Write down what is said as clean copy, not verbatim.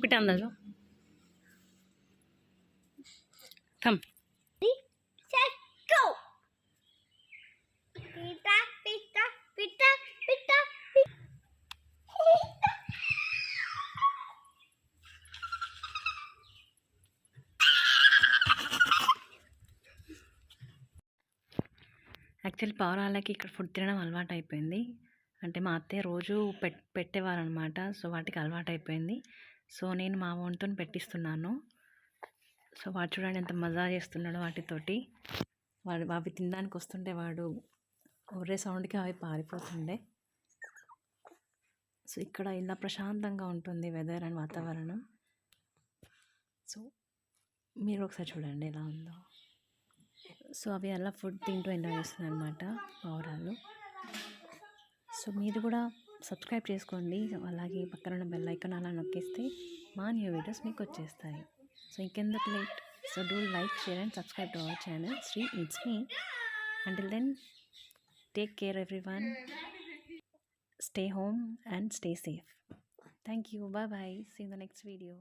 Put on the come. Set, go. Pita, pita, pita, pita, pita. Actually పావురాలకి ఇక్కడ food తినడం అలవాటు అయిపోయింది. అంటే మా అత్తయ్య రోజు పెట్టేవారనమాట. సో వాటికి అలవాటు అయిపోయింది. సో నేను మా వంతుని పెట్టిస్తున్నాను. సో వాడు చూడండి ఎంత మజా చేస్తున్నాడు వాటితోటి. అవి తినడానికి వస్తుంటే వాడు ఒరే సౌండ్కి అవి పారిపోతుండే. సో ఇక్కడ ఇలా ప్రశాంతంగా ఉంటుంది వెదర్ అండ్ వాతావరణం. సో మీరు ఒకసారి చూడండి ఎలా ఉందో. సో అవి అలా ఫుడ్ తింటూ ఎంజాయ్ చేస్తుంది అనమాట పావురాలు. సో మీరు కూడా సబ్స్క్రైబ్ చేసుకోండి. అలాగే పక్కన ఉన్న బెల్ ఐకాన్ అలా నొక్కిస్తే మా న్యూ వీడియోస్ మీకు వచ్చేస్తాయి. సో ఇంకెందుకు late, so do like, share and subscribe to our channel Sri it's me. Until then, take care everyone. Stay home and stay safe. Thank you. Bye bye. See you in the next video.